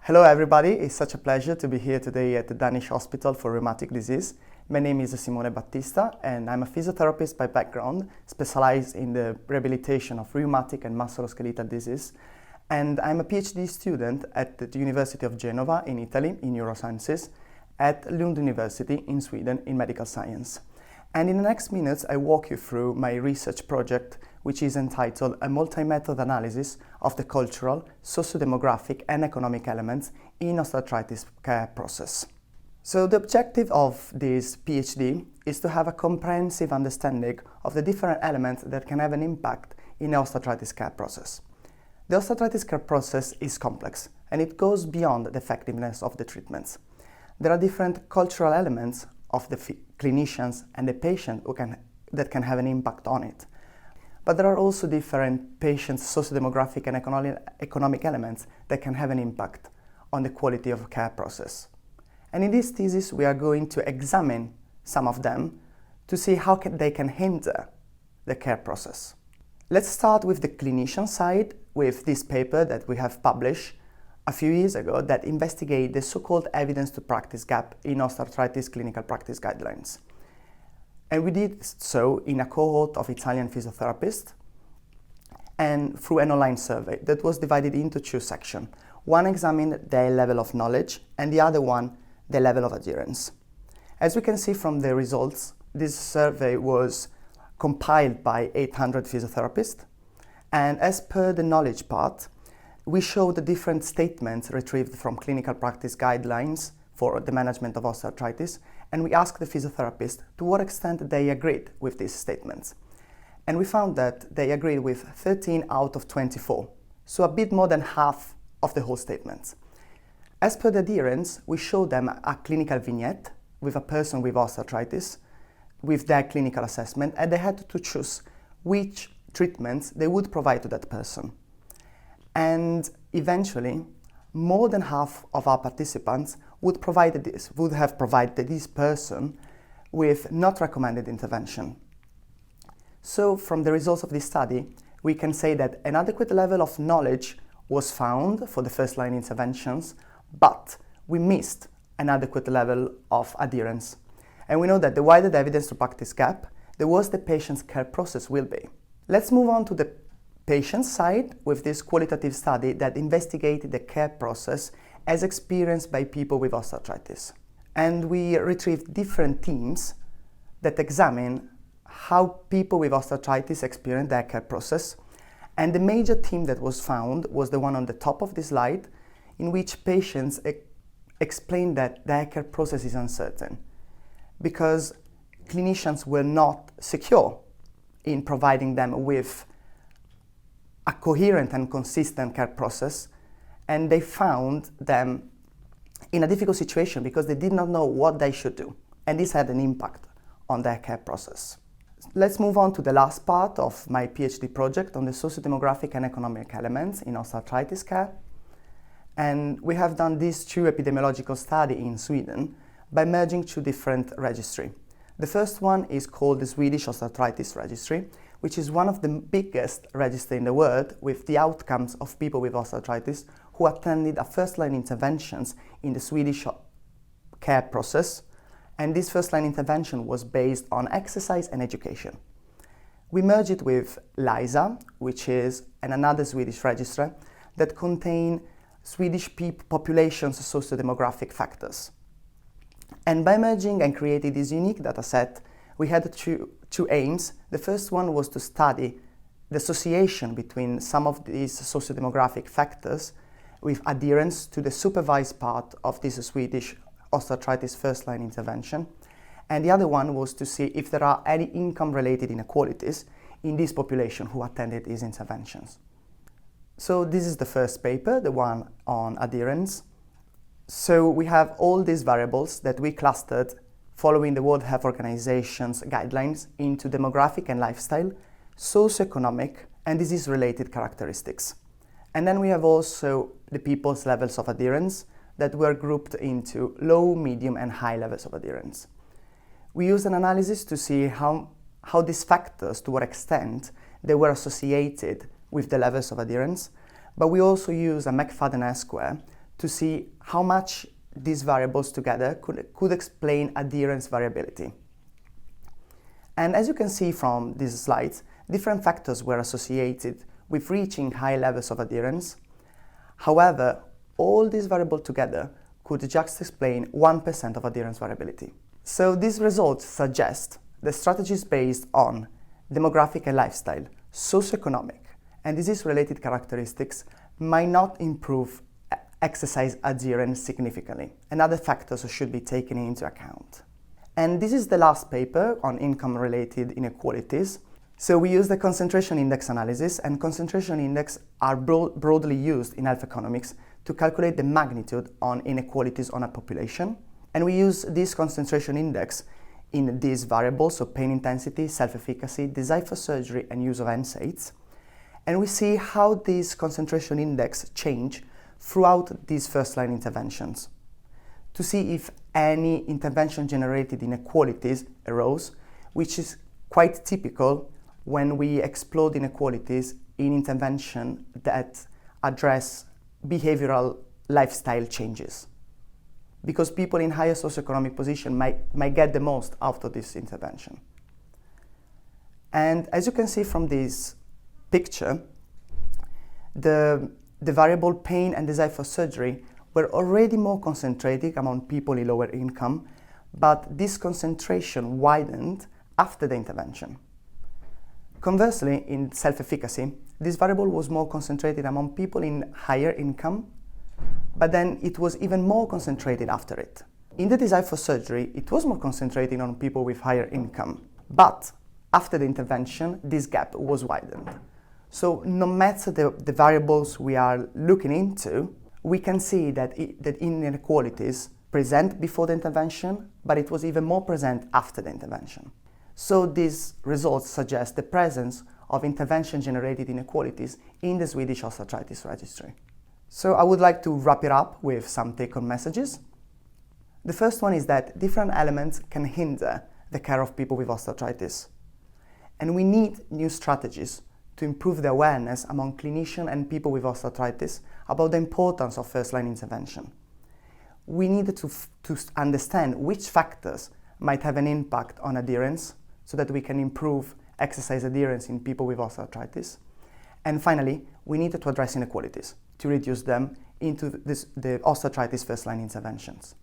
Hello everybody, it's such a pleasure to be here today at the Danish Hospital for Rheumatic Disease. My name is Simone Battista and I'm a physiotherapist by background, specialized in the rehabilitation of rheumatic and musculoskeletal disease. And I'm a PhD student at the University of Genova in Italy in neurosciences, at Lund University in Sweden in medical science. And in the next minutes I walk you through my research project, which is entitled A Multi-Method Analysis of the Cultural, Socio-Demographic and Economic Elements in Osteoarthritis Care Process. So the objective of this PhD is to have a comprehensive understanding of the different elements that can have an impact in the osteoarthritis care process. The osteoarthritis care process is complex and it goes beyond the effectiveness of the treatments. There are different cultural elements of the clinicians and the patient that can have an impact on it. But there are also different patient socio-demographic and economic elements that can have an impact on the quality of the care process. And in this thesis, we are going to examine some of them to see how they can hinder the care process. Let's start with the clinician side with this paper that we have published a few years ago that investigate the so-called evidence to practice gap in osteoarthritis clinical practice guidelines. And we did so in a cohort of Italian physiotherapists and through an online survey that was divided into two sections. One examined their level of knowledge and the other one their level of adherence. As we can see from the results, this survey was compiled by 800 physiotherapists, and as per the knowledge part, we showed the different statements retrieved from clinical practice guidelines for the management of osteoarthritis, and we asked the physiotherapist to what extent they agreed with these statements. And we found that they agreed with 13 out of 24, so a bit more than half of the whole statements. As per the adherence, we showed them a clinical vignette with a person with osteoarthritis, with their clinical assessment, and they had to choose which treatments they would provide to that person. And eventually, more than half of our participants would have provided this person with not recommended intervention. So from the results of this study, we can say that an adequate level of knowledge was found for the first-line interventions, but we missed an adequate level of adherence. And we know that the wider the evidence to practice gap, the worse the patient's care process will be. Let's move on to the patient side with this qualitative study that investigated the care process as experienced by people with osteoarthritis. And we retrieved different teams that examine how people with osteoarthritis experience their care process. And the major theme that was found was the one on the top of the slide, in which patients explained that their care process is uncertain because clinicians were not secure in providing them with a coherent and consistent care process, and they found them in a difficult situation because they did not know what they should do, and this had an impact on their care process. Let's move on to the last part of my PhD project on the socio-demographic and economic elements in osteoarthritis care. And we have done these two epidemiological studies in Sweden by merging two different registries. The first one is called the Swedish Osteoarthritis Registry, which is one of the biggest registries in the world with the outcomes of people with osteoarthritis who attended a first-line interventions in the Swedish care process. And this first-line intervention was based on exercise and education. We merged it with LISA, which is another Swedish registry that contain Swedish population's socio-demographic factors. And by merging and creating this unique data set, we had two aims. The first one was to study the association between some of these socio-demographic factors with adherence to the supervised part of this Swedish osteoarthritis first-line intervention. And the other one was to see if there are any income-related inequalities in this population who attended these interventions. So this is the first paper, the one on adherence. So we have all these variables that we clustered following the World Health Organization's guidelines into demographic and lifestyle, socioeconomic, and disease-related characteristics. And then we have also the people's levels of adherence that were grouped into low, medium, and high levels of adherence. We used an analysis to see how these factors, to what extent they were associated with the levels of adherence, but we also use a McFadden S-square to see how much these variables together could explain adherence variability. And as you can see from these slides, different factors were associated with reaching high levels of adherence. However, all these variables together could just explain 1% of adherence variability. So these results suggest that strategies based on demographic and lifestyle, socioeconomic, and disease-related characteristics might not improve exercise adherence significantly, and other factors should be taken into account. And this is the last paper on income-related inequalities. So we use the concentration index analysis, and concentration index are broadly used in health economics to calculate the magnitude on inequalities on a population. And we use this concentration index in these variables, so pain intensity, self-efficacy, desire for surgery, and use of NSAIDs. And we see how these concentration index change throughout these first-line interventions to see if any intervention-generated inequalities arose, which is quite typical when we explode inequalities in intervention that address behavioral lifestyle changes, because people in higher socioeconomic position might get the most out of this intervention. And as you can see from this picture, the variable pain and desire for surgery were already more concentrated among people in lower income, but this concentration widened after the intervention. Conversely, in self-efficacy, this variable was more concentrated among people in higher income, but then it was even more concentrated after it. In the desire for surgery, it was more concentrated on people with higher income, but after the intervention, this gap was widened. So no matter the variables we are looking into, we can see that inequalities present before the intervention, but it was even more present after the intervention. So these results suggest the presence of intervention-generated inequalities in the Swedish osteoarthritis registry. So I would like to wrap it up with some take-home messages. The first one is that different elements can hinder the care of people with osteoarthritis. And we need new strategies to improve the awareness among clinicians and people with osteoarthritis about the importance of first-line intervention. We need to understand which factors might have an impact on adherence so that we can improve exercise adherence in people with osteoarthritis. And finally, we need to address inequalities to reduce them into the osteoarthritis first-line interventions.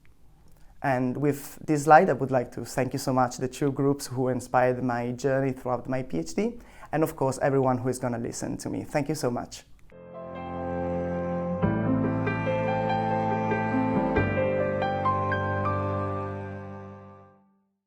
And with this slide, I would like to thank you so much, the two groups who inspired my journey throughout my PhD, and of course, everyone who is going to listen to me. Thank you so much.